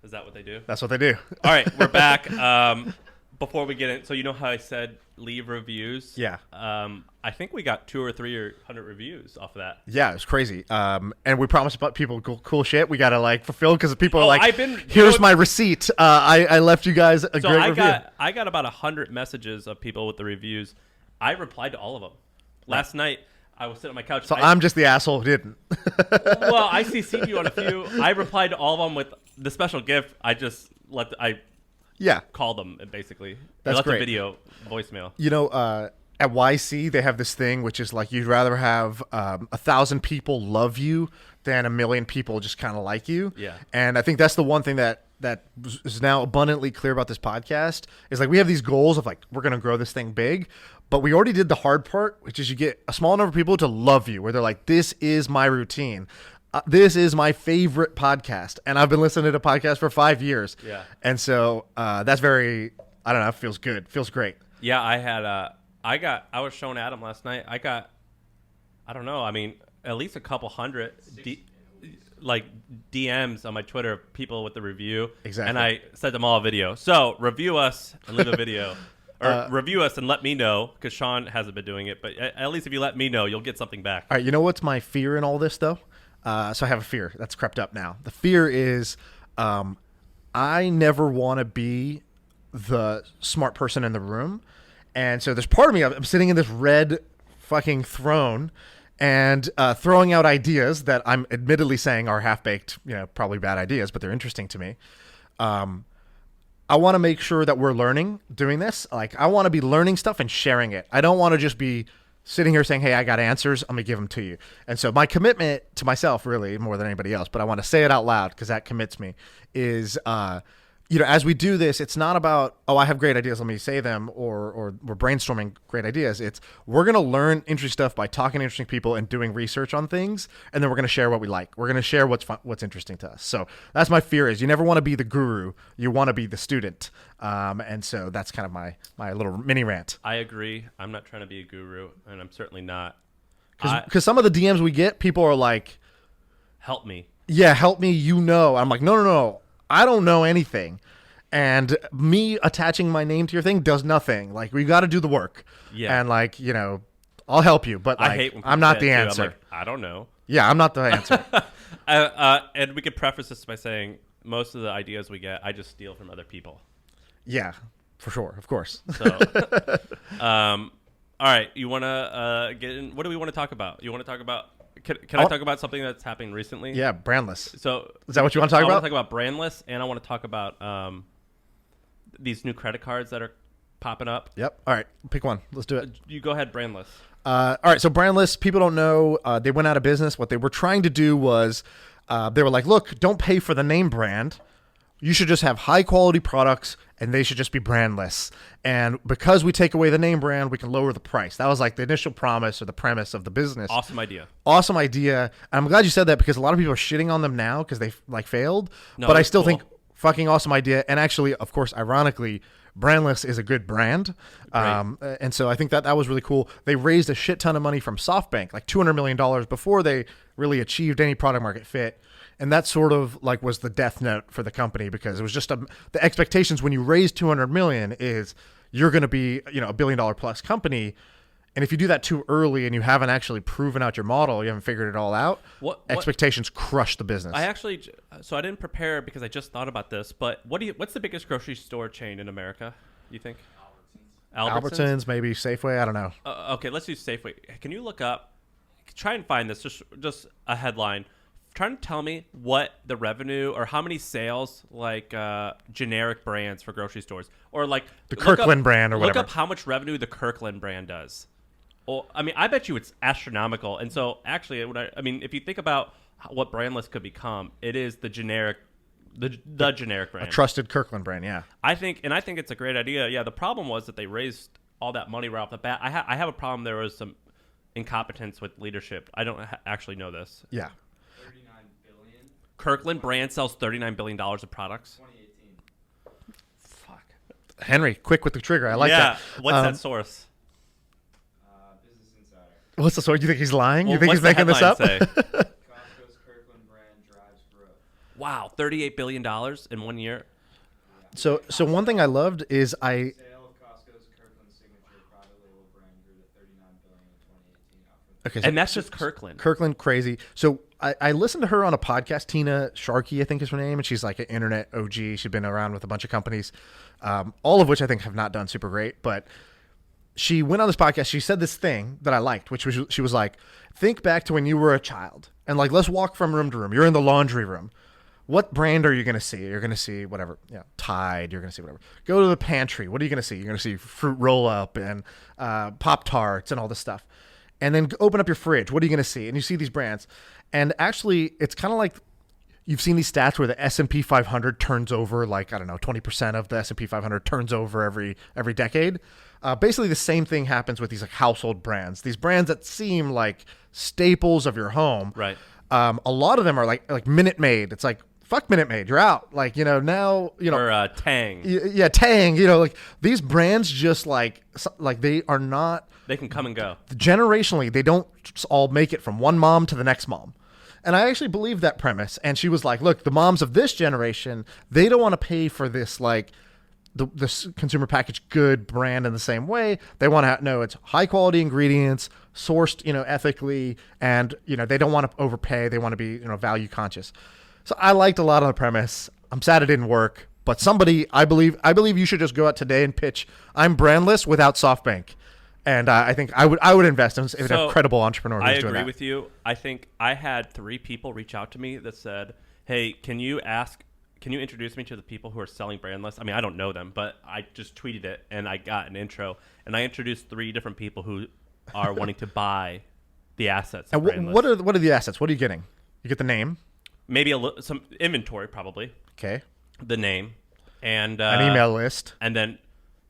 Is that what they do? That's what they do. All right, we're back. Before we get in, so you know how I said leave reviews? Yeah. I think we got 200 or 300 reviews off of that. Yeah, it's crazy. And we promised about people cool shit. We gotta like fulfill because people are like, here's you know my receipt. I left you guys a great review. I got about 100 messages of people with the reviews. I replied to all of them. Last night, I was sitting on my couch. So I'm just the asshole who didn't. Well, I CC'd you on a few. I replied to all of them with the special gift. I just called them basically. That's I left great. a video voicemail. You know, at YC they have this thing which is like you'd rather have 1,000 people love you than 1,000,000 people just kind of like you. Yeah. And I think that's the one thing that is now abundantly clear about this podcast is like we have these goals of like we're gonna grow this thing big. But we already did the hard part, which is you get a small number of people to love you, where they're like, this is my routine. This is my favorite podcast. And I've been listening to podcasts for 5 years. Yeah. And so that's very, I don't know, it feels good. It feels great. Yeah, I was showing Adam last night. I don't know, I mean, at least a couple hundred DMs on my Twitter of people with the review. Exactly. And I sent them all a video. So review us and leave a video. Or review us and let me know, because Shaan hasn't been doing it. But at least if you let me know, you'll get something back. All right, you know what's my fear in all this, though? So I have a fear that's crept up now. The fear is I never want to be the smart person in the room. And so there's part of me, I'm sitting in this red fucking throne and throwing out ideas that I'm admittedly saying are half-baked, probably bad ideas, but they're interesting to me. I want to make sure that we're learning doing this. Like, I want to be learning stuff and sharing it. I don't want to just be sitting here saying, hey, I got answers. I'm going to give them to you. And so my commitment to myself, really, more than anybody else, but I want to say it out loud because that commits me, is as we do this, it's not about, I have great ideas, let me say them, or we're brainstorming great ideas. It's we're going to learn interesting stuff by talking to interesting people and doing research on things, and then we're going to share what we like. We're going to share what's fun, what's interesting to us. So that's my fear is you never want to be the guru. You want to be the student. And so that's kind of my little mini rant. I agree. I'm not trying to be a guru, and I'm certainly not. Because some of the DMs we get, people are like, help me. Yeah, help me, I'm like, no. I don't know anything. And me attaching my name to your thing does nothing. Like, we got to do the work. Yeah. And like, I'll help you, but like, I hate when I'm not the too. answer. I'm like, I don't know. Yeah, I'm not the answer. And we could preface this by saying most of the ideas we get, I just steal from other people. Yeah, for sure. Of course. So, all right. You want to get in? What do we want to talk about? You want to talk about? Can I talk about something that's happening recently? Yeah, Brandless. So is that what you want to talk about? I want to talk about Brandless, and I want to talk about these new credit cards that are popping up. Yep. All right, pick one. Let's do it. You go ahead, Brandless. All right, so Brandless, people don't know. They went out of business. What they were trying to do was they were like, look, don't pay for the name brand. You should just have high quality products and they should just be brandless. And because we take away the name brand, we can lower the price. That was like the initial promise or the premise of the business. Awesome idea. Awesome idea. I'm glad you said that because a lot of people are shitting on them now because they like failed. No, but I still cool. think fucking awesome idea. And actually, of course, ironically, Brandless is a good brand. And so I think that was really cool. They raised a shit ton of money from SoftBank, like $200 million before they really achieved any product market fit. And that sort of like was the death note for the company because it was just the expectations when you raise 200 million is you're going to be, $1 billion plus company. And if you do that too early and you haven't actually proven out your model, you haven't figured it all out, expectations crush the business. So I didn't prepare because I just thought about this, but what's the biggest grocery store chain in America, you think? Albertsons, maybe Safeway, I don't know. Okay, let's do Safeway. Can you look up, try and find this, just a headline. Trying to tell me what the revenue or how many sales like generic brands for grocery stores or like the Kirkland brand or whatever. Look up how much revenue the Kirkland brand does. Well, I mean, I bet you it's astronomical. And so actually, if you think about what Brandless could become, it is the generic generic brand. A trusted Kirkland brand, yeah. I think it's a great idea. Yeah, the problem was that they raised all that money right off the bat. I have a problem. There was some incompetence with leadership. I don't actually know this. Yeah. Kirkland brand sells $39 billion of products. 2018. Fuck. Henry, quick with the trigger. I like that. Yeah. What's that source? Business Insider. What's the source? You think he's lying? Well, you think he's making this up? Say? Costco's Kirkland brand drives growth. Wow, $38 billion in 1 year. So one thing I loved is Sale of Costco's Kirkland signature private label brand grew to $39 billion in 2018. Up from okay, so And that's just Kirkland. Kirkland crazy. So I listened to her on a podcast. Tina Sharkey, I think is her name, and she's like an internet OG. She's been around with a bunch of companies, all of which I think have not done super great. But she went on this podcast. She said this thing that I liked, which was she was like, think back to when you were a child, and like let's walk from room to room. You're in the laundry room. What brand are you going to see? You're going to see whatever, Tide. You're going to see whatever. Go to the pantry. What are you going to see? You're going to see Fruit Roll-Up and Pop-Tarts and all this stuff. And then open up your fridge. What are you going to see? And you see these brands. And actually, it's kind of like you've seen these stats where the S&P 500 turns over, like, I don't know, 20% of the S&P 500 turns over every decade. Basically, the same thing happens with these like household brands. These brands that seem like staples of your home. Right. A lot of them are like Minute Maid. It's like, fuck Minute Maid, you're out. Like, now, Or Tang. yeah, Tang, like these brands just like they are not, They can come and go. generationally, they don't just all make it from one mom to the next mom. And I actually believe that premise. And she was like, look, the moms of this generation, they don't want to pay for this, like this consumer packaged good brand in the same way. They want to know it's high quality ingredients, sourced, ethically, and, they don't want to overpay. They want to be, value conscious. So I liked a lot of the premise. I'm sad it didn't work, but I believe you should just go out today and pitch, I'm brandless without SoftBank. And I think I would invest in a credible entrepreneur who's I doing that. agree with you. I think I had 3 people reach out to me that said, hey, can you introduce me to the people who are selling Brandless? I mean, I don't know them, but I just tweeted it and I got an intro. And I introduced 3 different people who are wanting to buy the assets of And Brandless. what are the assets? What are you getting? You get the name. Maybe some inventory, probably. Okay. The name. And An email list. And then,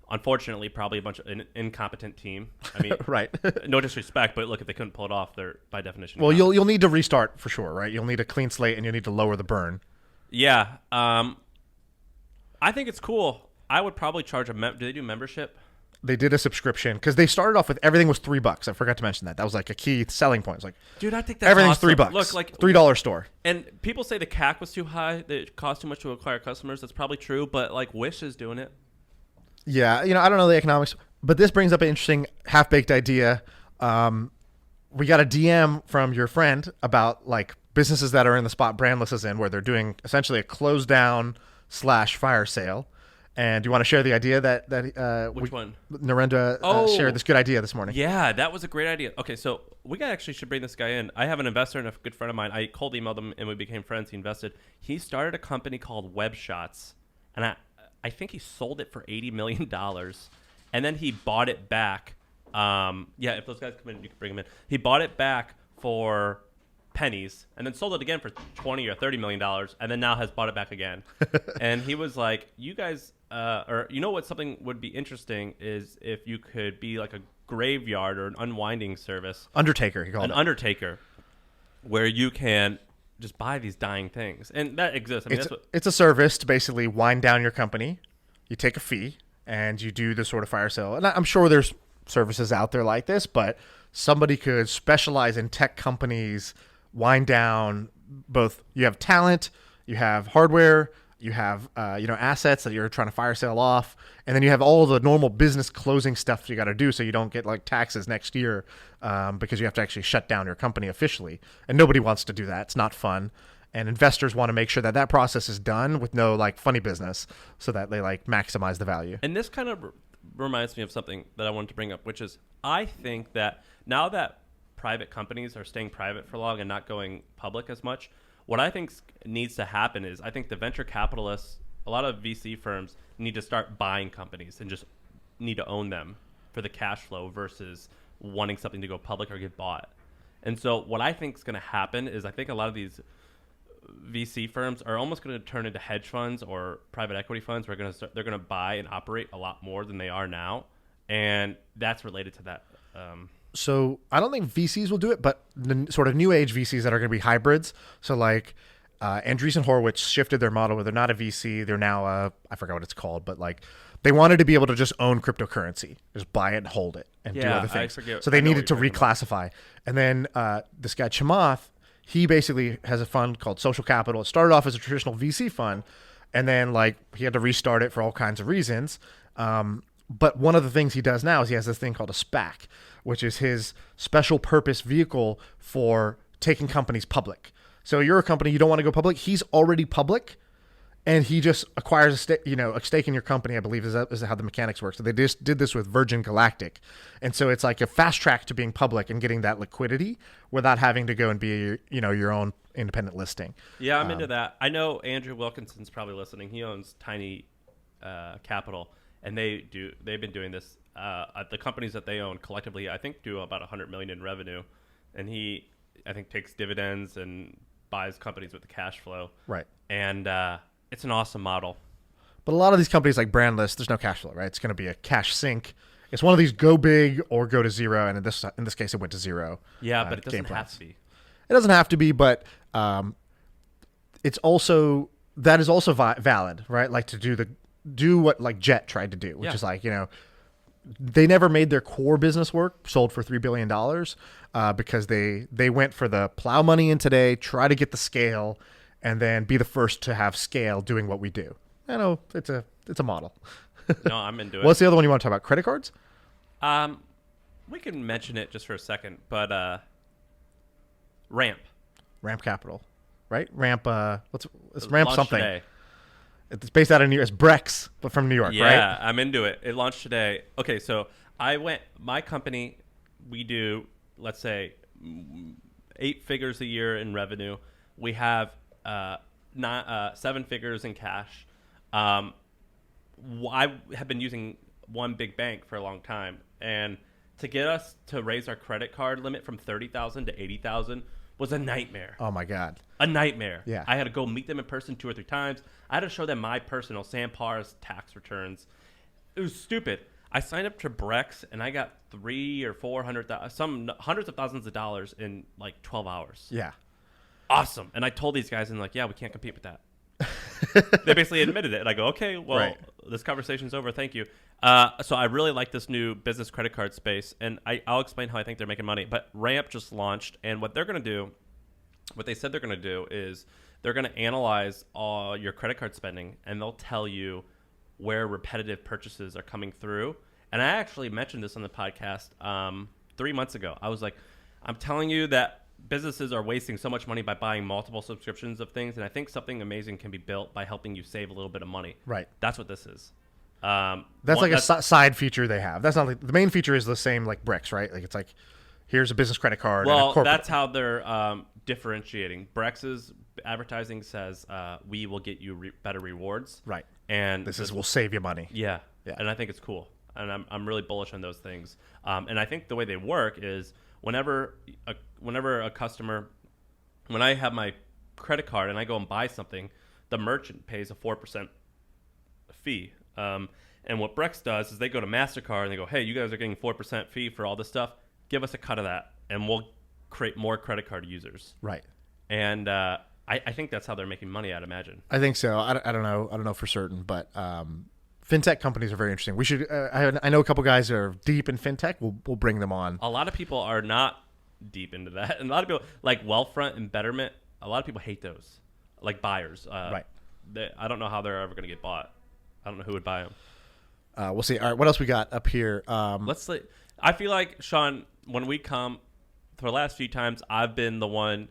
unfortunately, probably a bunch of incompetent team. I mean, Right. No disrespect, but look, if they couldn't pull it off, they're by definition. Well, not. you'll need to restart for sure, right? You'll need a clean slate and you'll need to lower the burn. Yeah. I think it's cool. I would probably charge do they do membership? They did a subscription because they started off with everything was $3. I forgot to mention that. That was like a key selling point. It's like, Dude, I think that's everything's awesome. $3. Look, like $3 store. And people say the CAC was too high, that it cost too much to acquire customers. That's probably true, but like Wish is doing it. Yeah, I don't know the economics, but this brings up an interesting half-baked idea. We got a DM from your friend about like businesses that are in the spot Brandless is in, where they're doing essentially a close down / fire sale. And do you want to share the idea that Which one? Narendra shared this good idea this morning? Yeah, that was a great idea. Okay, so we actually should bring this guy in. I have an investor and a good friend of mine. I cold emailed him and we became friends. He invested. He started a company called Web Shots, and I think he sold it for $80 million, and then he bought it back. If those guys come in, you can bring them in. He bought it back for pennies and then sold it again for $20 or $30 million, and then now has bought it back again. And he was like, you guys, what something would be interesting is if you could be like a graveyard or an unwinding service. Undertaker, he called it. An undertaker, where you can just buy these dying things. And that exists. I mean, It's a service to basically wind down your company. You take a fee and you do this sort of fire sale. And I'm sure there's services out there like this, but somebody could specialize in tech companies, wind down both. You have talent, you have hardware, you have assets that you're trying to fire sale off, and then you have all the normal business closing stuff you got to do so you don't get like taxes next year because you have to actually shut down your company officially, and nobody wants to do that. It's not fun, and investors want to make sure that process is done with no like funny business so that they like maximize the value. And this kind of reminds me of something that I wanted to bring up, which is I think that now that private companies are staying private for long and not going public as much, what I think needs to happen is I think the venture capitalists, a lot of VC firms need to start buying companies and just need to own them for the cash flow versus wanting something to go public or get bought. And so what I think is going to happen is I think a lot of these VC firms are almost going to turn into hedge funds or private equity funds. They're going to buy and operate a lot more than they are now, and that's related to that. So I don't think VCs will do it, but the sort of new age VCs that are going to be hybrids. So like Andreessen Horowitz shifted their model where they're not a VC. They're now I forgot what it's called, but like they wanted to be able to just own cryptocurrency, just buy it and hold it and do other things. I forget. So they I know needed to what you're talking reclassify. And then this guy Chamath, he basically has a fund called Social Capital. It started off as a traditional VC fund, and then like he had to restart it for all kinds of reasons. But one of the things he does now is he has this thing called a SPAC, which is his special purpose vehicle for taking companies public. So you're a company, you don't want to go public. He's already public, and he just acquires a stake in your company. I believe is how the mechanics work. So they just did this with Virgin Galactic, and so it's like a fast track to being public and getting that liquidity without having to go and be your own independent listing. Yeah, I'm into that. I know Andrew Wilkinson's probably listening. He owns Tiny Capital, and they've been doing this. The companies that they own collectively, I think, do about $100 million in revenue, and he, I think, takes dividends and buys companies with the cash flow. Right. And it's an awesome model. But a lot of these companies like Brandless, there's no cash flow, right? It's going to be a cash sink. It's one of these go big or go to zero, and in this case, it went to zero. Yeah, but it doesn't have to be. It doesn't have to be, but it's also that is also valid, right? Like to do what like Jet tried to do, which is like they never made their core business work, sold for $3 billion because they went for the plow money in today, try to get the scale, and then be the first to have scale doing what we do. I know it's a model. No, I'm into it. What's the other one you want to talk about? Credit cards? We can mention it just for a second, but Ramp Capital, right? Ramp. It's Ramp something. Today. It's based out of New York. It's Brex, but from New York, right? Yeah, I'm into it. It launched today. Okay, so my company, we do, let's say, 8 figures a year in revenue. We have 7 figures in cash. I have been using one big bank for a long time, and to get us to raise our credit card limit from $30,000 to $80,000 was a nightmare. Oh my God. A nightmare. Yeah. I had to go meet them in person 2 or 3 times. I had to show them my personal Sam Parr's tax returns. It was stupid. I signed up to Brex, and I got $300,000 or $400,000, some hundreds of thousands of dollars in like 12 hours. Yeah. Awesome. And I told these guys, and like, yeah, we can't compete with that. They basically admitted it. And I go, okay, well, right. This conversation's over. Thank you. So I really like this new business credit card space, and I'll explain how I think they're making money. But Ramp just launched, and what they're going to do, what they said they're going to do is they're going to analyze all your credit card spending, and they'll tell you where repetitive purchases are coming through. And I actually mentioned this on the podcast 3 months ago. I was like, I'm telling you that businesses are wasting so much money by buying multiple subscriptions of things, and I think something amazing can be built by helping you save a little bit of money. Right. That's what this is. That's like a side feature they have. That's not like the main feature is the same like Brex, right? Like it's like here's a business credit card. Well, and a corporate. that's how they're differentiating. Brex's advertising says we will get you better rewards. Right. And this will save you money. Yeah. And I think it's cool. And I'm really bullish on those things. And I think the way they work is whenever a customer, when I have my credit card and I go and buy something, the merchant pays a 4% fee. And what Brex does is they go to MasterCard and they go, hey, you guys are getting 4% fee for all this stuff. Give us a cut of that, and we'll create more credit card users. Right. And I think that's how they're making money, I'd imagine. I think so. I don't know. I don't know for certain, but fintech companies are very interesting. We should. I know a couple guys that are deep in fintech. We'll bring them on. A lot of people are not deep into that, and a lot of people like Wealthfront and Betterment. A lot of people hate those, like buyers. Right. I don't know how they're ever going to get bought. I don't know who would buy them. We'll see. All right, what else we got up here? I feel like, Shaan, when we come, for the last few times, I've been the one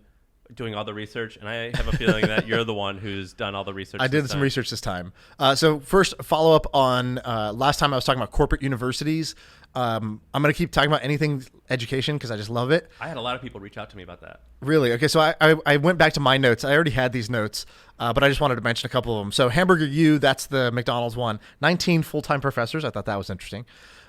doing all the research, and I have a feeling that you're the one who's done all the research. I did some research this time. So first, follow up on last time I was talking about corporate universities. I'm going to keep talking about anything education because I just love it. I had a lot of people reach out to me about that. Really? Okay, so I went back to my notes. I already had these notes, but I just wanted to mention a couple of them. So Hamburger U, that's the McDonald's one. 19 full-time professors. I thought that was interesting.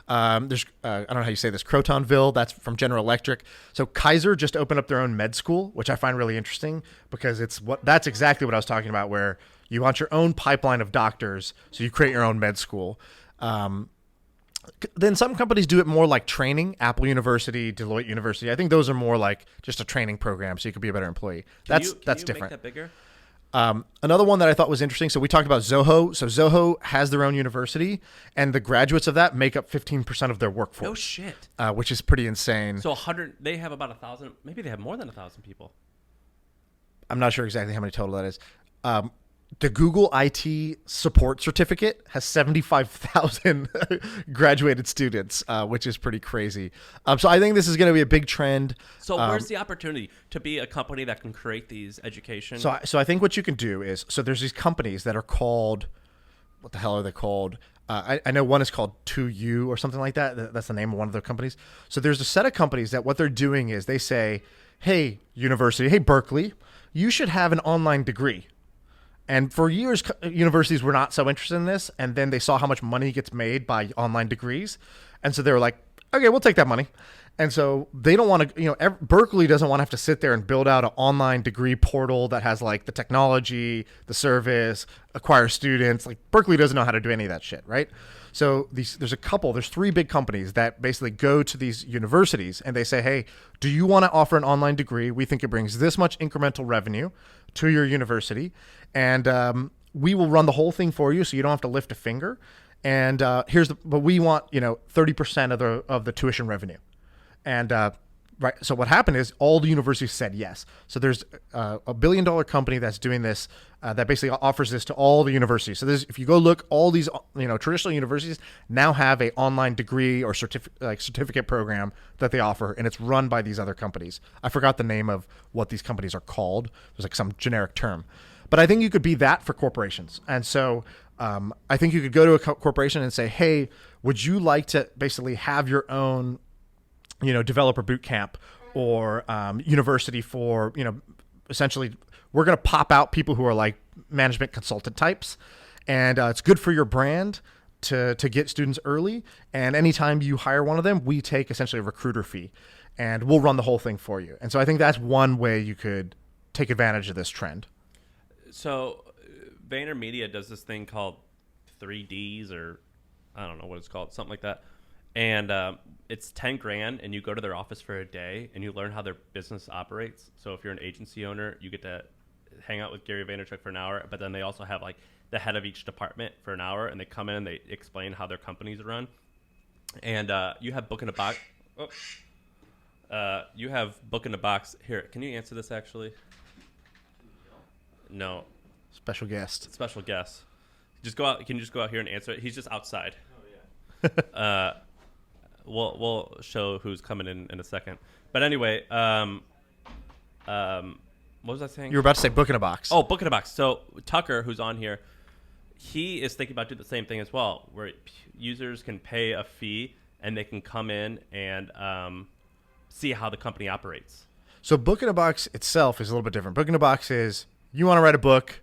There's I don't know how you say this, Crotonville, that's from General Electric. So Kaiser just opened up their own med school, which I find really interesting because that's exactly what I was talking about, where you want your own pipeline of doctors, so you create your own med school. Then some companies do it more like training. Apple University, Deloitte University. I think those are more like just a training program, so you could be a better employee. That's different. Make that bigger? Another one that I thought was interesting. So we talked about Zoho. So Zoho has their own university, and the graduates of that make up 15% of their workforce. No shit. Which is pretty insane. So 100. They have about 1,000. Maybe they have more than 1,000 people. I'm not sure exactly how many total that is. The Google IT support certificate has 75,000 graduated students, which is pretty crazy. So I think this is going to be a big trend. So where's the opportunity to be a company that can create these education? So I think what you can do is, so there's these companies that are called, what the hell are they called? I know one is called 2U or something like that. That's the name of one of their companies. So there's a set of companies that what they're doing is they say, hey, university, hey, Berkeley, you should have an online degree. And for years, universities were not so interested in this. And then they saw how much money gets made by online degrees. And so they were like, okay, we'll take that money. And so they don't want to, Berkeley doesn't want to have to sit there and build out an online degree portal that has like the technology, the service, acquire students. Like Berkeley doesn't know how to do any of that shit, right? So there's 3 big companies that basically go to these universities and they say, hey, do you want to offer an online degree? We think it brings this much incremental revenue to your university. And we will run the whole thing for you so you don't have to lift a finger. And but we want, 30% of the tuition revenue. And right, so what happened is all the universities said yes. So there's a $1 billion company that's doing this, that basically offers this to all the universities. So if you go look, all these traditional universities now have a online degree or certificate program that they offer, and it's run by these other companies. I forgot the name of what these companies are called. There's like some generic term, but I think you could be that for corporations. And so I think you could go to a corporation and say, hey, would you like to basically have your own developer boot camp or university for, essentially we're going to pop out people who are like management consultant types. And it's good for your brand to get students early. And anytime you hire one of them, we take essentially a recruiter fee and we'll run the whole thing for you. And so I think that's one way you could take advantage of this trend. So VaynerMedia does this thing called 3Ds, or I don't know what it's called, something like that. And it's $10,000, and you go to their office for a day, and you learn how their business operates. So if you're an agency owner, you get to hang out with Gary Vaynerchuk for an hour. But then they also have like the head of each department for an hour, and they come in and they explain how their companies run. And you have Book in a Box. You have Book in a Box here. Can you answer this actually? No. Special guest. Special guest. Just go out. Can you just go out here and answer it? He's just outside. Oh, yeah. We'll show who's coming in a second. But anyway, what was I saying? You were about to say Book in a Box. Oh, Book in a Box. So Tucker, who's on here, he is thinking about doing the same thing as well, where users can pay a fee and they can come in and see how the company operates. So Book in a Box itself is a little bit different. Book in a Box is, you want to write a book,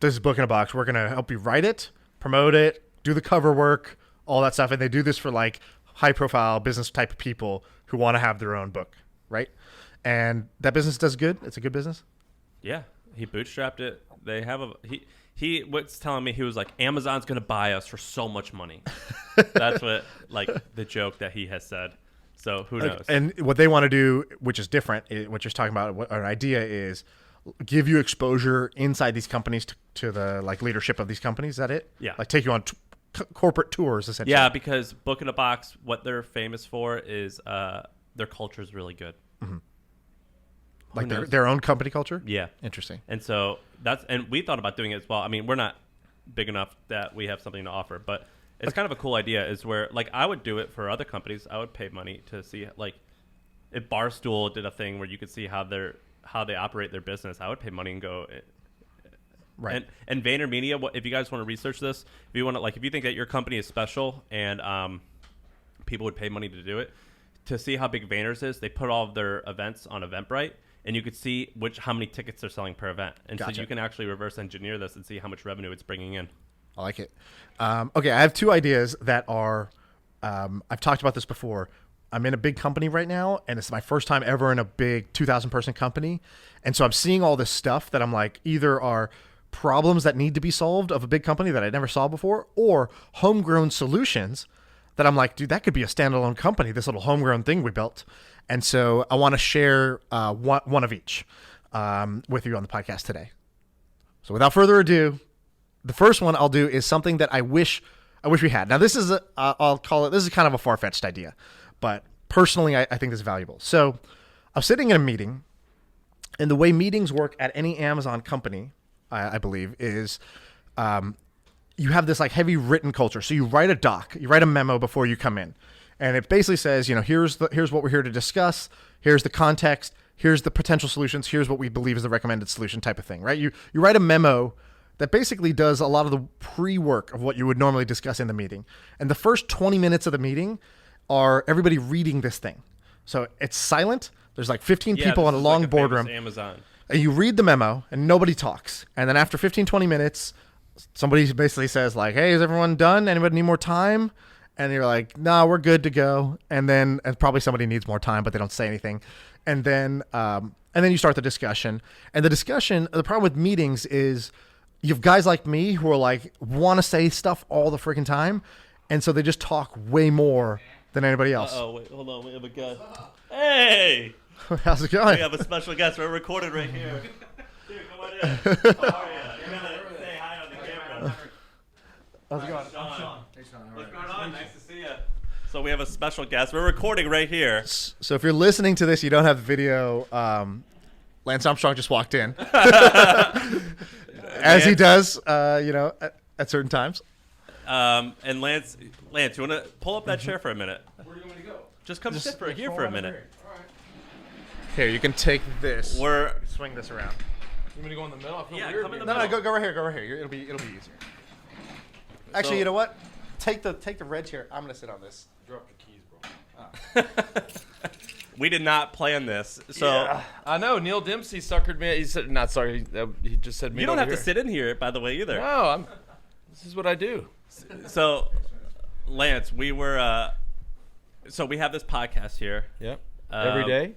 this is Book in a Box. We're going to help you write it, promote it, do the cover work, all that stuff. And they do this for like high profile business type of people who want to have their own book, right? And that business does good. It's a good business. Yeah, he bootstrapped it. They have he was telling me, he was like, Amazon's going to buy us for so much money. That's what, like, the joke that he has said. So who knows? And what they want to do, which is different, what you're talking about, what our idea is, give you exposure inside these companies to the like leadership of these companies. Is that it? Yeah. Like take you on corporate tours, essentially. Yeah, because Book in a Box, what they're famous for is their culture is really good. Mm-hmm. Like their own company culture? Yeah. Interesting. And so and we thought about doing it as well. I mean, we're not big enough that we have something to offer, but it's kind of a cool idea, is where, like, I would do it for other companies. I would pay money to see, like, if Barstool did a thing where you could see how they operate their business, I would pay money and go. Right. And VaynerMedia, if you guys want to research this, if you want to, like, if you think that your company is special and people would pay money to do it, to see how big Vayner's is, they put all of their events on Eventbrite, and you could see how many tickets they're selling per event. And Gotcha. so you can actually reverse engineer this and see how much revenue it's bringing in. I like it. Okay, I have 2 ideas that are, I've talked about this before. I'm in a big company right now, and it's my first time ever in a big 2,000 person company. And so I'm seeing all this stuff that I'm like, either are problems that need to be solved of a big company that I never saw before, or homegrown solutions that I'm like, dude, that could be a standalone company, this little homegrown thing we built. And so I want to share one of each with you on the podcast today. So without further ado, the first one I'll do is something that I wish we had. Now this is I'll call it, this is kind of a far-fetched idea, but personally I think this is valuable. So I was sitting in a meeting, And the way meetings work at any Amazon company, I believe, is you have this like heavy written culture. So you write a doc, you write a memo before you come in, and it basically says, here's what we're here to discuss. Here's the context. Here's the potential solutions. Here's what we believe is the recommended solution type of thing, right? You write a memo that basically does a lot of the pre-work of what you would normally discuss in the meeting. And the first 20 minutes of the meeting are everybody reading this thing. So it's silent. There's like 15 people in a long boardroom. Amazon. And you read the memo and nobody talks. And then after 15, 20 minutes, somebody basically says like, hey, is everyone done? Anybody need more time? And you're like, no, we're good to go. And then probably somebody needs more time, but they don't say anything. And then you start the discussion. And the problem with meetings is you have guys like me who are like, want to say stuff all the freaking time. And so they just talk way more than anybody else. Oh, wait, hold on. We have a guest. Hey! How's it going? We have a special guest. We're recorded right here. Dude, come on in. How are you? You're going to say hi on the camera. How's it going? Shaan. Hey, Shaan. What's going on? Nice to see you. So we have a special guest. We're recording right here. So if you're listening to this, you don't have the video. Lance Armstrong just walked in. As he does, at certain times. And Lance, you want to pull up that chair for a minute? Where do you want me to go? Just come sit here for a minute. All right. Here, you can take this. We're Swing this around. You want me to go in the middle? I feel Yeah, weird. come in the being- middle. No, go right here. Go right here. It'll be easier. Actually, So- you know what? Take the red chair. I'm gonna sit on this. Drop your keys, bro. we did not plan this, so Yeah. I know. Neil Dempsey suckered me. He said, not sorry. He just said me. you don't over have to here. sit in here, by the way, either. No, this is what I do. So, Lance, we were. So we have this podcast here. Yep. Every day.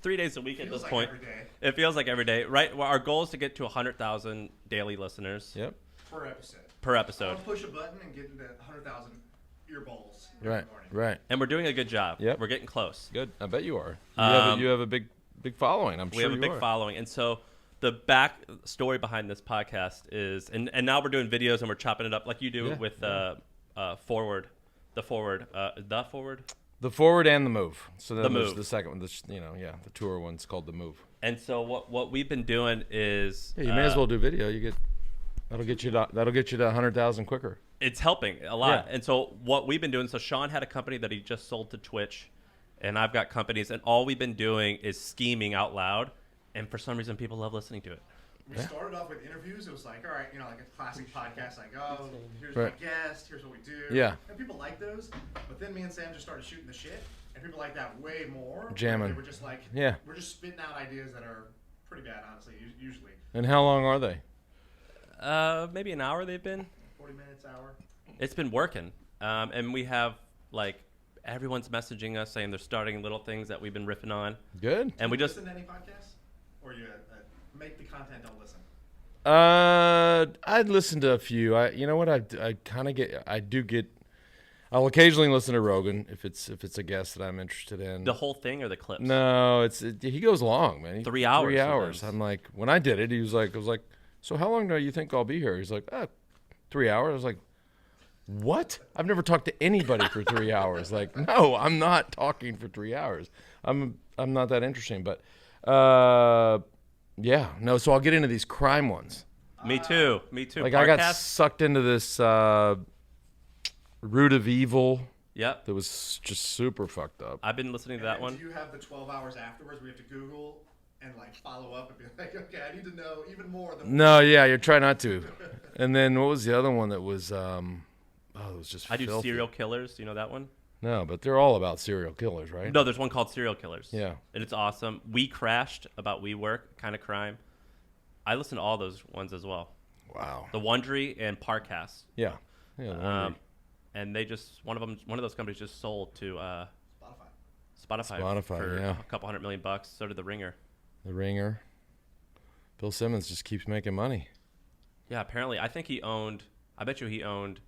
3 days a week at this like point. every day. It feels like every day, right? Well, our goal is to get to 100,000 daily listeners Yep. Per episode. per episode, push a button and get into 100,000 earballs. Right. Right. and we're doing a good job. Yep. We're getting close. Good. I bet you are. You have a big following. I'm We sure have a big are. following, and so the back story behind this podcast is, and now we're doing videos and we're chopping it up like you do Yeah, with forward, the forward. The forward and the move. So then The there's move. the second one. The tour one's called the move. And so what we've been doing is Yeah, you may as well do video. That'll get you to 100,000 quicker. it's helping a lot. Yeah. And so what we've been doing, so Shaan had a company that he just sold to Twitch, and I've got companies, and all we've been doing is scheming out loud, and for some reason people love listening to it. We started off with interviews. It was like, all right, like a classic podcast, like, oh, here's Right. my guest, here's what we do. Yeah. And people like those. But then me and Sam just started shooting the shit, and people like that way more. Jamming. They were just like, Yeah. we're just spitting out ideas that are pretty bad, honestly, usually. And how long are they? Maybe an hour they've been. 40 minutes, hour. It's been working. And we have, like, everyone's messaging us saying they're starting little things that we've been riffing on. Good. And we Do you just, listen to any podcasts? Or you make the content, don't listen? I'd listen to a few. You know what? I'll occasionally listen to Rogan if it's a guest that I'm interested in. the whole thing or the clips? No, he goes long, man. 3 hours 3 hours. sometimes. I'm like, when I did it, I was like, so how long do you think I'll be here? He's like, 3 hours. I was like, what? I've never talked to anybody for 3 hours. Like, no, I'm not talking for 3 hours. I'm not that interesting. But yeah, no. So I'll get into these crime ones. Me too. Like I got Podcast? sucked into this Root of Evil Yep. that was just super fucked up. I've been listening to that one. Do you have the 12 hours afterwards where you have to Google and like follow up and be like, okay, I need to know even more than No, yeah, you try not to. And then what was the other one that was? It was just. I do filthy. serial killers. Do you know that one? No, but they're all about serial killers, right? No, there's one called Serial Killers. Yeah. And it's awesome. We Crashed about WeWork, kind of crime. I listen to all those ones as well. Wow. The Wondery and Parcast. Yeah. Yeah. the one And they just one of those companies just sold to Spotify Spotify, for yeah. a couple $100 million. So did The Ringer. The Ringer. Bill Simmons just keeps making money. Yeah, apparently I bet you he owned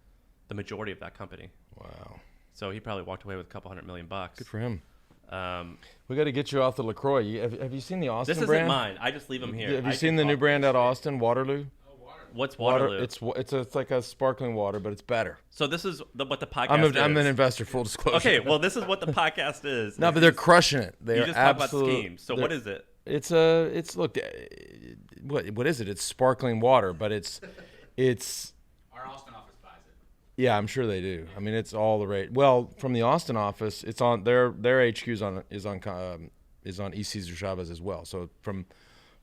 the majority of that company. Wow. So he probably walked away with a couple $100 million. Good for him. Um, We got to get you off the LaCroix. Have you seen the Austin this isn't brand? mine. I just leave them here. Have you I seen can the new talk- brand out of Austin, Waterloo? What's Waterloo? It's like a sparkling water, but it's better. So this is what the podcast I'm is. an investor. Full disclosure. Okay, well, this is what the podcast is. No, but they're crushing it. They you are just talk about absolute- schemes. So they're- what is it? It's look, what is it? It's sparkling water, but it's Our Austin office buys it. yeah, I'm sure they do. I mean, it's all the rate. Well, from the Austin office, it's on their HQ is on East Cesar Chavez as well. So from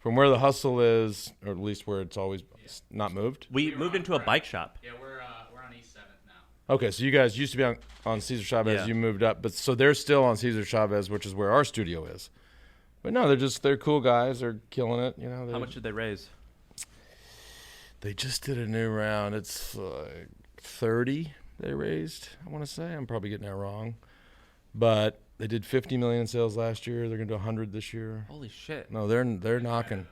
where the hustle is, or at least where it's always not moved. We moved into a bike shop. Yeah, we're on East 7th now. Okay, so you guys used to be on Cesar Chavez. Yeah. You moved up, but so they're still on Cesar Chavez, which is where our studio is. But no, they're cool guys. They're killing it. You know. How much did they raise? They just did a new round. It's like 30 they raised. I want to say. I'm probably getting that wrong, but they did 50 million in sales last year. They're gonna do 100 this year. Holy shit. No, they're knocking.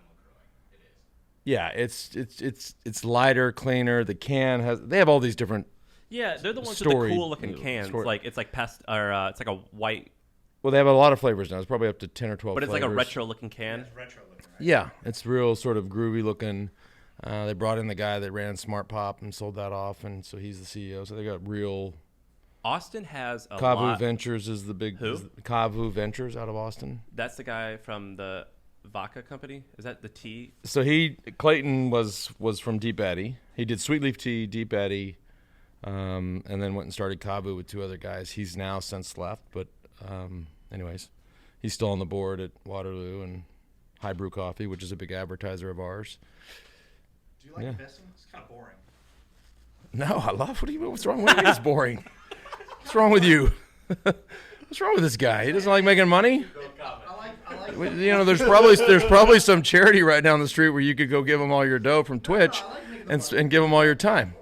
Yeah, it's lighter, cleaner. The can they have all these different. Yeah, they're the ones Story- with the cool looking cans. story. Like it's like pest or it's like a white, Well, they have a lot of flavors now. It's probably up to 10 or 12. but it's like a flavors. retro looking can. It's retro looking, right? Yeah, it's real sort of groovy looking. They brought in the guy that ran Smart Pop and sold that off, and so he's the CEO. So they got real. Austin has a Kavu lot. Ventures is the big. Who? Kavu Ventures out of Austin. That's the guy from the vodka company. Is that the tea? So Clayton was from Deep Eddy. He did Sweet Leaf Tea, Deep Eddy, and then went and started Kavu with two other guys. He's now since left, but anyways, he's still on the board at Waterloo and High Brew Coffee, which is a big advertiser of ours. Do you like Yeah. investing? It's kind of boring. No, I love. What do you mean? What's wrong with you? It's boring. What's wrong with you? What's wrong with this guy? He doesn't like making money. I like. You know, there's probably some charity right down the street where you could go give them all your dough from Twitch, I like making the and money. and give them all your time.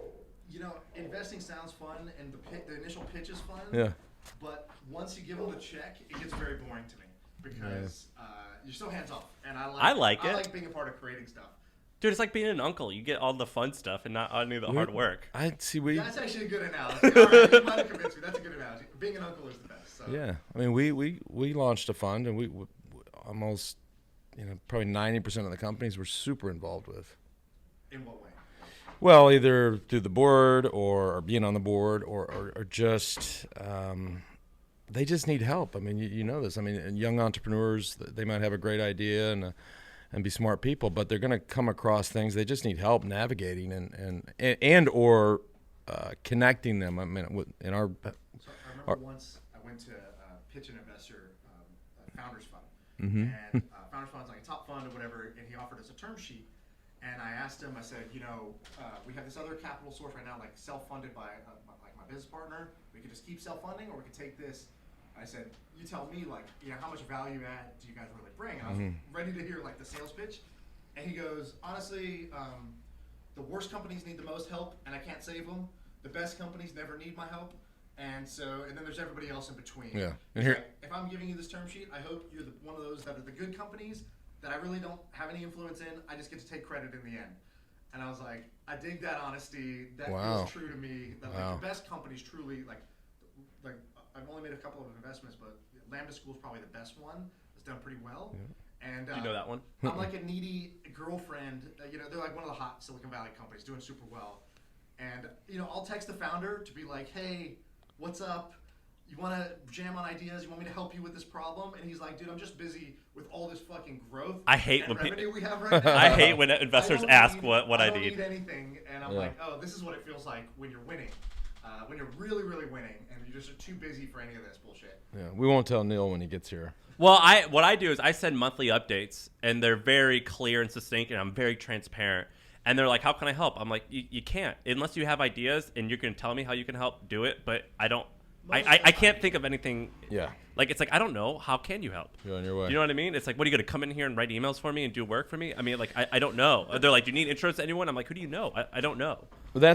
You know, investing sounds fun, and the initial pitch is fun. Yeah. But once you give them the check, it gets very boring to me because you're so hands off, and I like it. I like being a part of creating stuff. Dude, it's like being an uncle. You get all the fun stuff and not any of the hard work. I see. We That's actually a good analogy. All right, you might have convinced me. That's a good analogy. Being an uncle is the best. So. yeah. I mean, we launched a fund, and we almost, probably 90% of the companies we're super involved with. In what way? Well, either through the board or being on the board or just they just need help. I mean, you know this. I mean, and young entrepreneurs, they might have a great idea and be smart people, but they're going to come across things. They just need help navigating and or connecting them. I mean, in our So I remember once I went to pitch an investor a founders fund, and founders fund's like a top fund or whatever, and he offered us a term sheet. And I asked him, I said, we have this other capital source right now, like self-funded by my business partner. We could just keep self-funding, or we could take this. I said, you tell me, how much value add do you guys really bring? And I was ready to hear, the sales pitch. And he goes, honestly, the worst companies need the most help, and I can't save them. The best companies never need my help. And then there's everybody else in between. Yeah. And He's here- like, if I'm giving you this term sheet, I hope you're one of those that are the good companies that I really don't have any influence in. I just get to take credit in the end. And I was like, I dig that honesty. That Wow. feels true to me. That Wow. the best companies truly like I've only made a couple of investments, but Lambda School is probably the best one. It's done pretty well. And Do you know that one? I'm like a needy girlfriend. They're like one of the hot Silicon Valley companies doing super well. And I'll text the founder to be like, hey, what's up? You want to jam on ideas? You want me to help you with this problem? And he's like, dude, I'm just busy with all this fucking growth. I hate and when revenue we have right now. I hate when investors I don't ask need- what I don't need. need anything, and I'm Yeah. like, oh, this is what it feels like when you're winning, when you're really, really winning, and you just are too busy for any of this bullshit. Yeah, we won't tell Neil when he gets here. Well, what I do is I send monthly updates, and they're very clear and succinct, and I'm very transparent. And they're like, how can I help? I'm like, you can't. Unless you have ideas and you're going to tell me how you can help, do it. But I don't. I can't think of anything. Yeah. Like, it's like, I don't know. How can you help? You're on your way. You know what I mean? It's like, what, are you going to come in here and write emails for me and do work for me? I mean, like, I don't know. They're like, do you need intros to anyone? I'm like, who do you know? I don't know. Well, I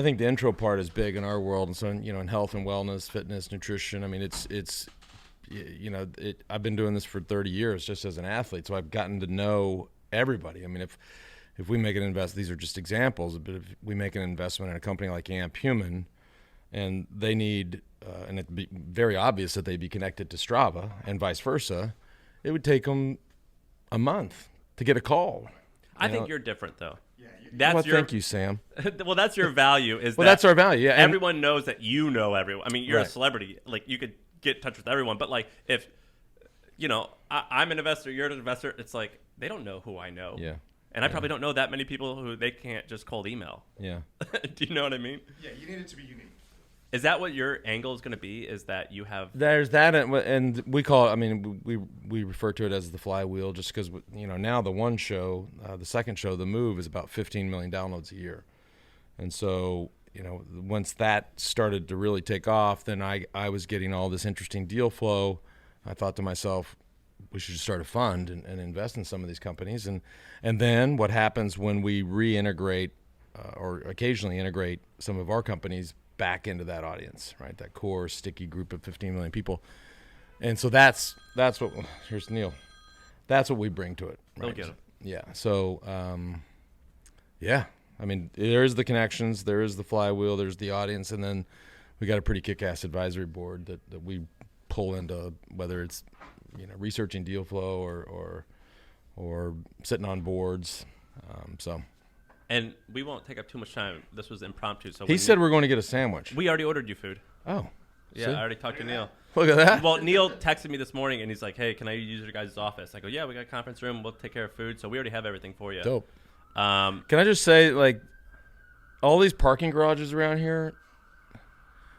think the intro part is big in our world. And so, in health and wellness, fitness, nutrition, I mean, I've been doing this for 30 years just as an athlete. So I've gotten to know everybody. I mean, if we make an these are just examples, but if we make an investment in a company like Amp Human and they need, and it'd be very obvious that they'd be connected to Strava and vice versa, it would take them a month to get a call. I think you're different, though. Yeah, That's Well, your, thank you, Sam. well, that's your value. Is Well, that that's our value. Yeah, and- everyone knows that you know everyone. I mean, you're a Right. celebrity. Like, you could get in touch with everyone. But, like, if I'm an investor, you're an investor. It's like they don't know who I know. Yeah. And I probably don't know that many people who they can't just cold email. Yeah. Do you know what I mean? Yeah, you need it to be unique. Is that what your angle is going to be? Is that you have There's that, and we call it. I mean, we refer to it as the flywheel, just because now the one show, the second show, The Move, is about 15 million downloads a year, and so once that started to really take off, then I was getting all this interesting deal flow. I thought to myself, we should just start a fund and invest in some of these companies, and then what happens when we reintegrate or occasionally integrate some of our companies back into that audience, right? That core sticky group of 15 million people. And so that's what, here's Neil. That's what we bring to it. Right? Don't get it. Yeah. So, yeah, I mean, there's the connections, there is the flywheel, there's the audience. And then we got a pretty kick-ass advisory board that we pull into, whether it's, researching deal flow or sitting on boards. And we won't take up too much time. This was impromptu. So He said we're going to get a sandwich. we already ordered you food. Oh. Yeah, See? I already talked to Neil. Look at that. Well, Neil texted me this morning, and he's like, hey, can I use your guys' office? I go, yeah, we got a conference room. We'll take care of food. So we already have everything for you. Dope. Um, Can I just say, all these parking garages around here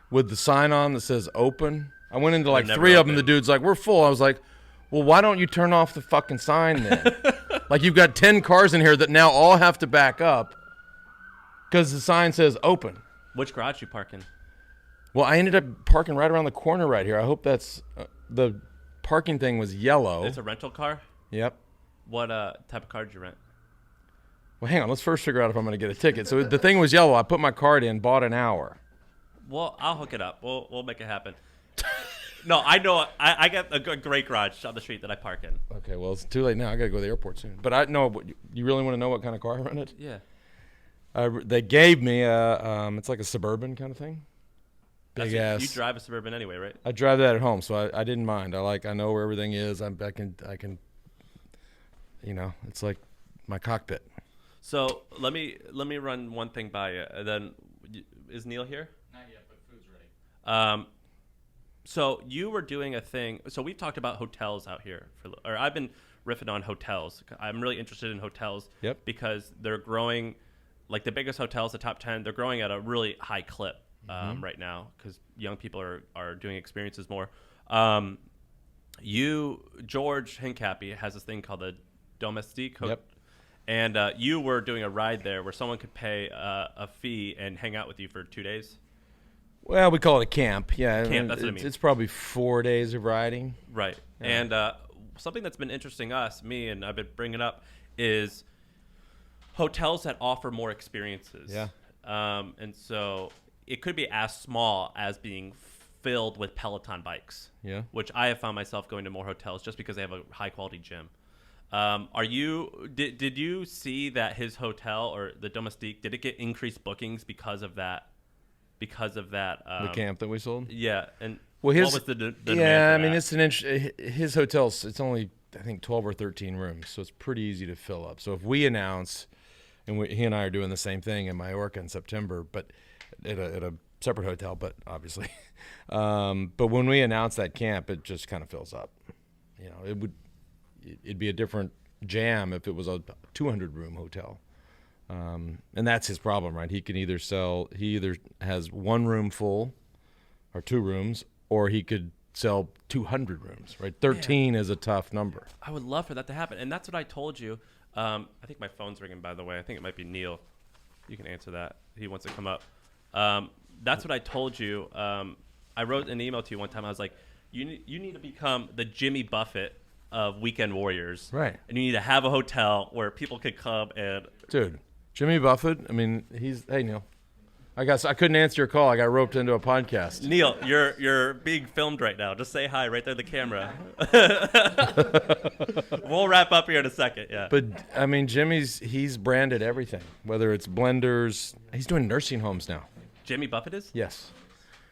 with the sign on that says open, I went into They're never 3 of them. open. The dude's like, we're full. I was like, well, why don't you turn off the fucking sign then? You've got 10 cars in here that now all have to back up because the sign says open. which garage you park in? Well, I ended up parking right around the corner right here. I hope that's the parking thing was yellow. It's a rental car? Yep. What type of car did you rent? Well, hang on. Let's first figure out if I'm going to get a ticket. So the thing was yellow. I put my card in, bought an hour. Well, I'll hook it up. We'll make it happen. No, I know. I got a great garage on the street that I park in. Okay, well, it's too late now. I got to go to the airport soon. But I know, you really want to know what kind of car I rented? Yeah. They gave me it's like a Suburban kind of thing. Big ass. You drive a Suburban anyway, right? I drive that at home, so I didn't mind. I know where everything is. I can, it's like my cockpit. So let me run one thing by you. And then is Neil here? Not yet, but food's ready. So you were doing a thing. So we've talked about hotels out here, or I've been riffing on hotels. I'm really interested in hotels. Yep. Because they're growing, like the biggest hotels, the top 10, they're growing at a really high clip right now because young people are doing experiences more. George Hincapie has this thing called the Domestique. Yep. And you were doing a ride there where someone could pay a fee and hang out with you for 2 days. Well, we call it a camp. Yeah, Camp, that's what I mean. It's probably 4 days of riding. Right. Yeah. And something that's been interesting me, and I've been bringing up, is hotels that offer more experiences. Yeah. And so it could be as small as being filled with Peloton bikes. Yeah. Which I have found myself going to more hotels just because they have a high quality gym. Did you see that his hotel or the Domestique, did it get increased bookings because of that? The camp that we sold. Yeah, and Well, what was the demand for I mean, that? his hotel's. It's only I think 12 or 13 rooms, so it's pretty easy to fill up. So if we announce, and he and I are doing the same thing in Mallorca in September, but at a separate hotel, but obviously, but when we announce that camp, it just kind of fills up. It'd be a different jam if it was a 200-room hotel. And that's his problem, right? He either has 1 room full or 2 rooms, or he could sell 200 rooms, right? 13 is a tough number. I would love for that to happen. And that's what I told you. I think my phone's ringing, by the way. I think it might be Neil. You can answer that. He wants to come up. That's what I told you. I wrote an email to you one time. I was like, you need to become the Jimmy Buffett of Weekend Warriors. Right. And you need to have a hotel where people could come and... Dude, Jimmy Buffett, I mean, hey, Neil. I couldn't answer your call. I got roped into a podcast. Neil, you're being filmed right now. Just say hi right there in the camera. We'll wrap up here in a second. Yeah. But I mean, he's branded everything, whether it's blenders. He's doing nursing homes now. Jimmy Buffett is? Yes.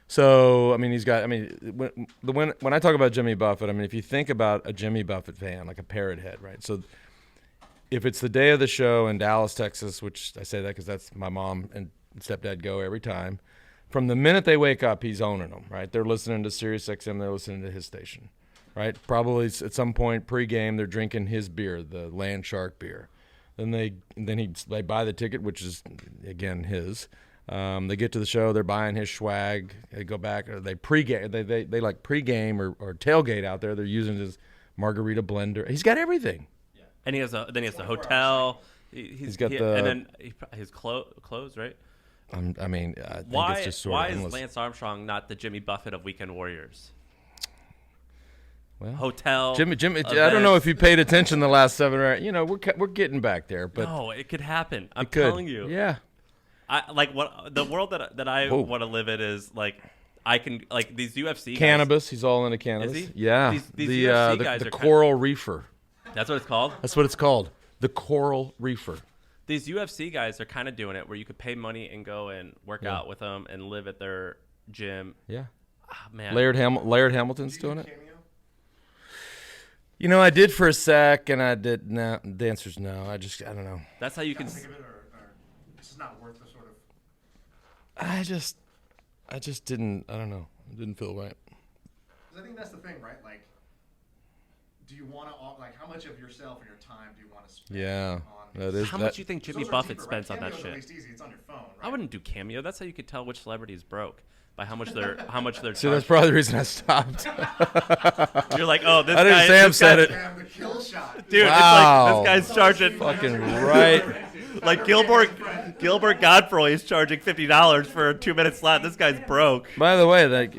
So I mean, when I talk about Jimmy Buffett, I mean, if you think about a Jimmy Buffett fan, like a parrot head, right? So if it's the day of the show in Dallas, Texas, which I say that because that's my mom and stepdad go every time. From the minute they wake up, he's owning them, right? They're listening to Sirius XM. They're listening to his station, right? Probably at some point pregame they're drinking his beer, the Land Shark beer. Then they buy the ticket, which is again his. They get to the show, they're buying his swag. They go back, or they pregame. They like pregame or tailgate out there. They're using his margarita blender. He's got everything. Yeah. And he has the hotel. He's got and then his clothes, right? I think Why it's just sort why of is endless. Lance Armstrong not the Jimmy Buffett of Weekend Warriors? Well, Hotel. Jimmy. events. I don't know if you paid attention the last 7 or 8. You know, we're getting back there, but No, it could happen. I'm it could. telling you. Yeah. I like what the world that I Whoa. want to live in is like I can like these UFC guys. Cannabis. He's all into cannabis. Is he? Yeah. These the UFC guys the are coral reefer. That's what it's called. That's what it's called. The coral reefer. These UFC guys are kind of doing it where you could pay money and go and work Yeah. out with them and live at their gym. Yeah. Ah, man. Laird Hamilton's doing it. You know, I did for a sec, and I did. No, the answer's no. I don't know. That's how you can. Think of it, or this is not worth the sort of. I just didn't. I don't know. It didn't feel right. Because I think that's the thing, right? Like, do you want to how much of yourself and your time do you want to spend? Yeah, On that is. How that, much do you think Jimmy Buffett spends on that Cameo's shit? At least easy. It's on your phone, right? I wouldn't do Cameo. That's how you could tell which celebrity is broke by how much they're See, that's probably the reason I stopped. You're like, oh, this I didn't guy. Sam this said guy- it. Damn, the kill shot. Dude, Wow. it's like this guy's charging Fucking right. like Gilbert Godfrey is charging $50 for a 2-minute slot. This guy's broke. By the way, like,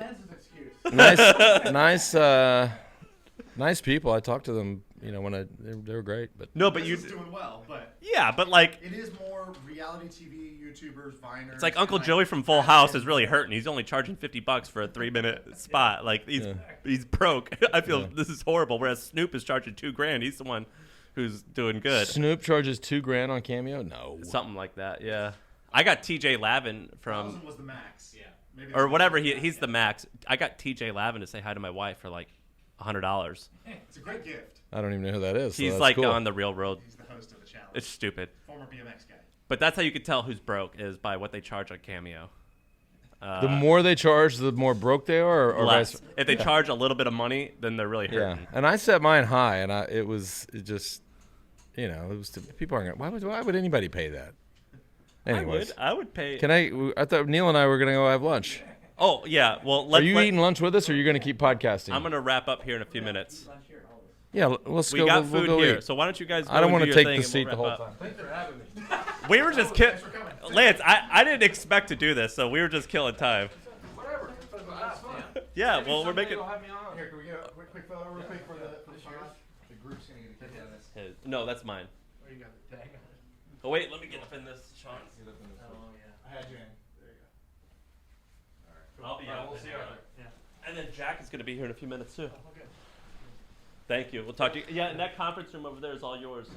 nice people. I talked to them. You know, when they were great, but No, but He's doing well, but yeah, but like it is more reality TV, YouTubers, Viners. it's like Uncle Joey from Full House is really hurting. He's only charging $50 for a 3-minute spot. Like he's broke. I feel this is horrible. Whereas Snoop is charging $2,000. He's the one who's doing good. Snoop charges $2,000 on Cameo. No. Something like that. Yeah. I got TJ Lavin from 1,000 was the max. Yeah. Maybe or whatever. He's the max. I got TJ Lavin to say hi to my wife for like $100. It's a great gift. I don't even know who that is. So He's that's like cool. on the real road. He's the host of the challenge. It's stupid. Former BMX guy. But that's how you can tell who's broke is by what they charge on Cameo. The more they charge, the more broke they are, or Less. vice. If they charge a little bit of money, then they're really Yeah, hurting. and I set mine high, and it just, you know, it was people aren't gonna. Why would anybody pay that? Anyways, I would pay. can I thought Neil and I were gonna go have lunch. Oh yeah. Well, Are you eating lunch with us, or are you gonna keep podcasting? I'm gonna wrap up here in a few minutes. Yeah, let's We go. got we'll food go here, eat. so why don't you guys? Go I don't want to take the seat the whole time. We were just killing. Lance, I didn't expect to do this, so we were just killing time. Whatever. Yeah. Well, we're making. Here, can we get a quick photo real quick for the shot? The group's gonna get a kick out of this. No, that's mine. Oh, you got the tag. Oh wait, let me get up in this, Sean. I had you in. There you go. I'll be out. We'll see you. Yeah. And then Jack is gonna be here in a few minutes too. Thank you. We'll talk to you. Yeah, and that conference room over there is all yours.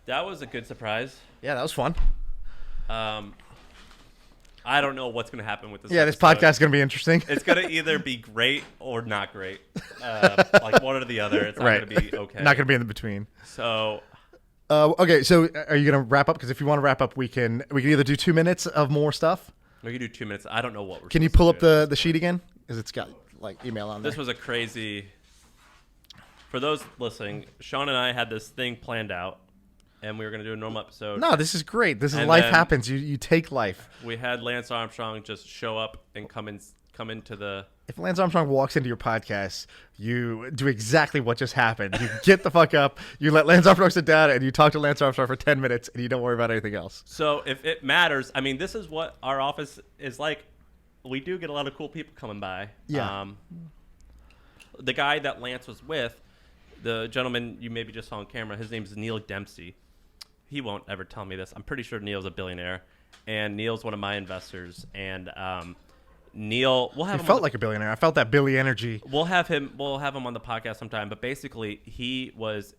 That was a good surprise. Yeah, that was fun. I don't know what's going to happen with this. Yeah, this episode. podcast is gonna be interesting. It's going to either be great or not great. Like one or the other. It's not Right. going to be okay. Not gonna be in the between. So Okay, so are you gonna wrap up? Because if you want to wrap up, we can either do 2 minutes of more stuff. we can do 2 minutes. I don't know what we're. Can you supposed pull to up do. the sheet again? Because it's got like email on there. This was a crazy. For those listening, Sean and I had this thing planned out, and we were going to do a normal episode. No, this is great. This is And life then- happens. You take life. We had Lance Armstrong just show up and come into the. If Lance Armstrong walks into your podcast, you do exactly what just happened. You get the fuck up, you let Lance Armstrong sit down, and you talk to Lance Armstrong for 10 minutes, and you don't worry about anything else. So if it matters, I mean, this is what our office is like. We do get a lot of cool people coming by. Yeah. The guy that Lance was with, the gentleman you maybe just saw on camera, his name is Neil Dempsey. He won't ever tell me this. I'm pretty sure Neil's a billionaire, and Neil's one of my investors. And Neil, we'll have He him felt on like a billionaire. I felt that Billy energy. We'll have him on the podcast sometime. But basically, he was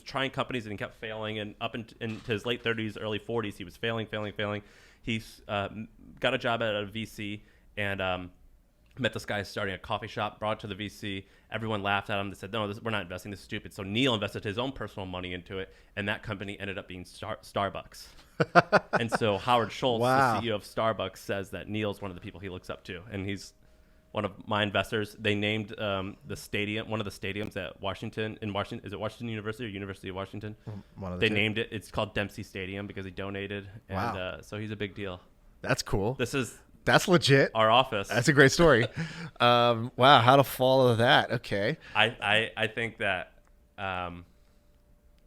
trying companies and he kept failing. And up into his late 30s, early 40s, he was failing. He's got a job at a VC and met this guy starting a coffee shop. Brought it to the VC. Everyone laughed at him. They said, "No, we're not investing. This is stupid." So Neil invested his own personal money into it, and that company ended up being Starbucks. And so Howard Schultz, Wow. the CEO of Starbucks, says that Neil's one of the people he looks up to, and he's one of my investors. They named the stadium, one of the stadiums at Washington. Is it Washington University or University of Washington? One of the They two. named it. It's called Dempsey Stadium because he donated. And, Wow. so he's a big deal. That's cool. This is That's legit. our office. That's a great story. Wow, how to follow that? Okay. I think that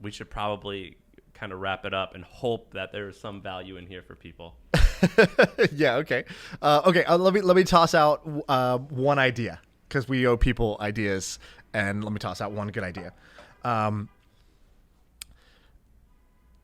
we should probably kind of wrap it up and hope that there is some value in here for people. Yeah. Okay. Okay. Let me toss out one idea because we owe people ideas, and let me toss out one good idea.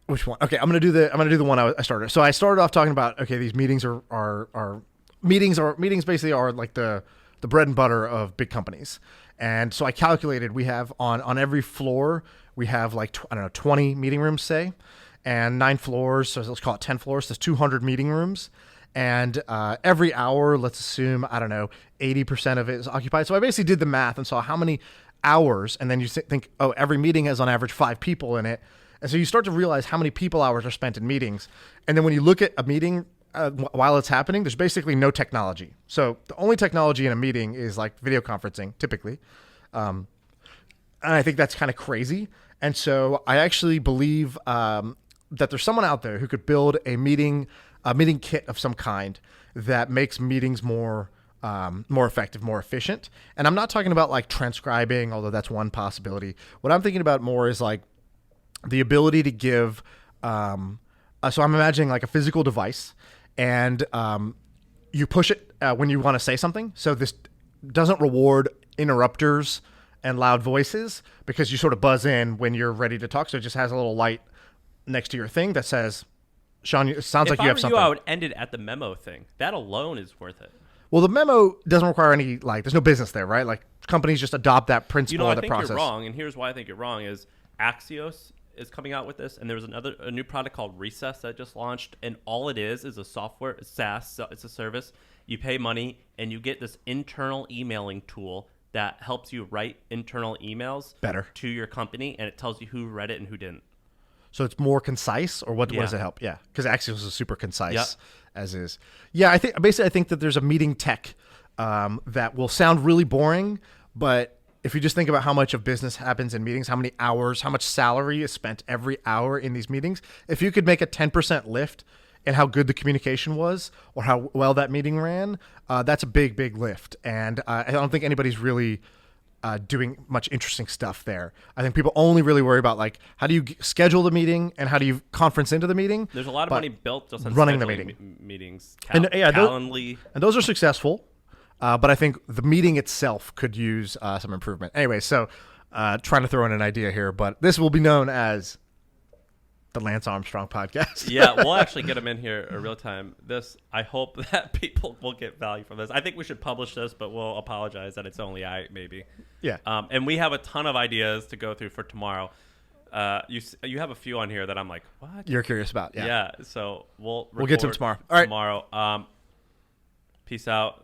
Which one? Okay, I'm gonna do the one I started. So I started off talking about these meetings are meetings basically are like the bread and butter of big companies. And so I calculated we have on every floor we have like 20 meeting rooms, say, and 9 floors, so let's call it 10 floors. There's 200 meeting rooms, and every hour, let's assume 80% of it is occupied. So I basically did the math and saw how many hours, and then you think, oh, every meeting has on average 5 people in it. And so you start to realize how many people hours are spent in meetings. And then when you look at a meeting while it's happening, there's basically no technology. So the only technology in a meeting is like video conferencing, typically. And I think that's kind of crazy. And so I actually believe that there's someone out there who could build a meeting kit of some kind that makes meetings more effective, more efficient. And I'm not talking about like transcribing, although that's one possibility. What I'm thinking about more is like the ability to give, so I'm imagining like a physical device, and you push it when you want to say something. So this doesn't reward interrupters and loud voices because you sort of buzz in when you're ready to talk. So it just has a little light next to your thing that says, Shaan, it sounds like you have something. If I would end it at the memo thing. That alone is worth it. Well, the memo doesn't require any, like, there's no business there, right? Like, companies just adopt that principle I of the think process. you're wrong, and here's why I think you're wrong is Axios is coming out with this, and there's a new product called Recess that just launched, and all it is a software, it's SaaS, so it's a service. You pay money, and you get this internal emailing tool that helps you write internal emails Better. to your company, and it tells you who read it and who didn't. So it's more concise, or what Yeah. does it help? Yeah, because Axios is super concise Yep. as is. Yeah, I think that there's a meeting tech that will sound really boring, but if you just think about how much of business happens in meetings, how many hours, how much salary is spent every hour in these meetings, if you could make a 10% lift in how good the communication was or how well that meeting ran, that's a big, big lift. And I don't think anybody's really doing much interesting stuff there. I think people only really worry about like how do you schedule the meeting and how do you conference into the meeting. There's a lot of But money built just on running the scheduling meeting. meetings. And, yeah, Calendly. And those are successful, but I think the meeting itself could use some improvement. Anyway, so trying to throw in an idea here, but this will be known as the Lance Armstrong podcast. Yeah, we'll actually get them in here in real time. I hope that people will get value from this. I think we should publish this, but we'll apologize that it's only maybe. Yeah. And we have a ton of ideas to go through for tomorrow. You have a few on here that I'm like, what? You're curious about. Yeah. Yeah. So we'll We'll get to them record tomorrow. All right. Tomorrow. Peace out.